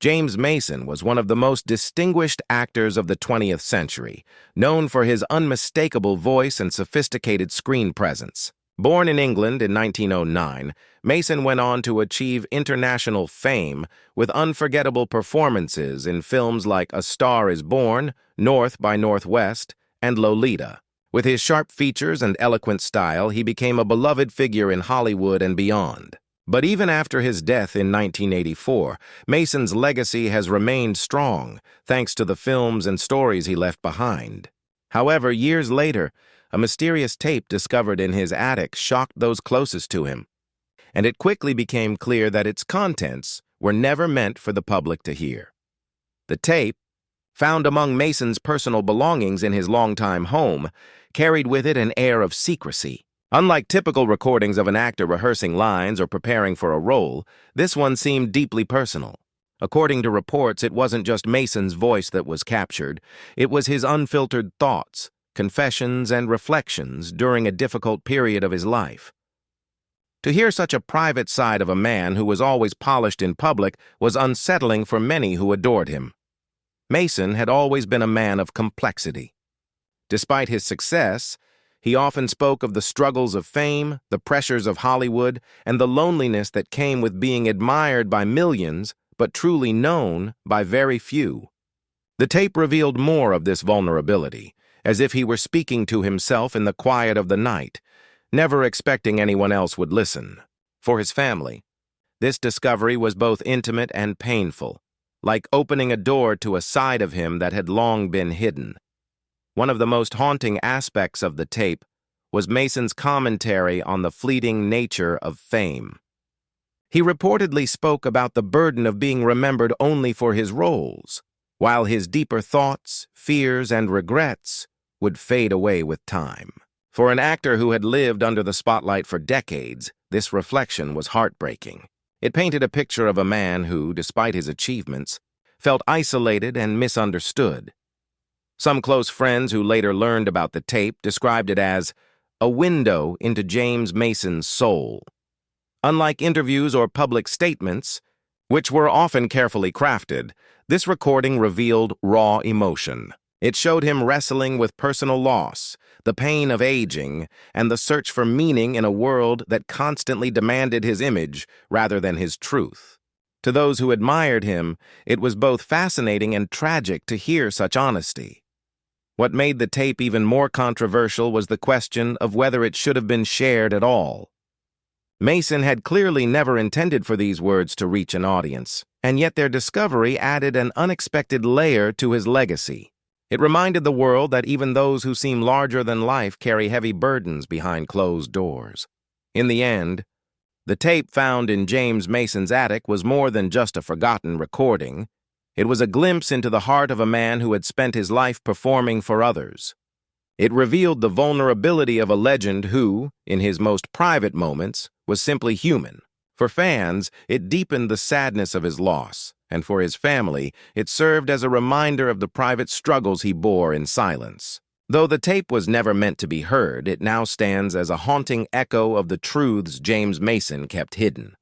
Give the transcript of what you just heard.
James Mason was one of the most distinguished actors of the 20th century, known for his unmistakable voice and sophisticated screen presence. Born in England in 1909, Mason went on to achieve international fame with unforgettable performances in films like A Star is Born, North by Northwest, and Lolita. With his sharp features and eloquent style, he became a beloved figure in Hollywood and beyond. But even after his death in 1984, Mason's legacy has remained strong, thanks to the films and stories he left behind. However, years later, a mysterious tape discovered in his attic shocked those closest to him, and it quickly became clear that its contents were never meant for the public to hear. The tape, found among Mason's personal belongings in his longtime home, carried with it an air of secrecy. Unlike typical recordings of an actor rehearsing lines or preparing for a role, this one seemed deeply personal. According to reports, it wasn't just Mason's voice that was captured, it was his unfiltered thoughts, confessions, and reflections during a difficult period of his life. To hear such a private side of a man who was always polished in public was unsettling for many who adored him. Mason had always been a man of complexity. Despite his success, he often spoke of the struggles of fame, the pressures of Hollywood, and the loneliness that came with being admired by millions, but truly known by very few. The tape revealed more of this vulnerability, as if he were speaking to himself in the quiet of the night, never expecting anyone else would listen. For his family, this discovery was both intimate and painful, like opening a door to a side of him that had long been hidden. One of the most haunting aspects of the tape was Mason's commentary on the fleeting nature of fame. He reportedly spoke about the burden of being remembered only for his roles, while his deeper thoughts, fears, and regrets would fade away with time. For an actor who had lived under the spotlight for decades, this reflection was heartbreaking. It painted a picture of a man who, despite his achievements, felt isolated and misunderstood. Some close friends who later learned about the tape described it as a window into James Mason's soul. Unlike interviews or public statements, which were often carefully crafted, this recording revealed raw emotion. It showed him wrestling with personal loss, the pain of aging, and the search for meaning in a world that constantly demanded his image rather than his truth. To those who admired him, it was both fascinating and tragic to hear such honesty. What made the tape even more controversial was the question of whether it should have been shared at all. Mason had clearly never intended for these words to reach an audience, and yet their discovery added an unexpected layer to his legacy. It reminded the world that even those who seem larger than life carry heavy burdens behind closed doors. In the end, the tape found in James Mason's attic was more than just a forgotten recording. It was a glimpse into the heart of a man who had spent his life performing for others. It revealed the vulnerability of a legend who, in his most private moments, was simply human. For fans, it deepened the sadness of his loss, and for his family, it served as a reminder of the private struggles he bore in silence. Though the tape was never meant to be heard, it now stands as a haunting echo of the truths James Mason kept hidden.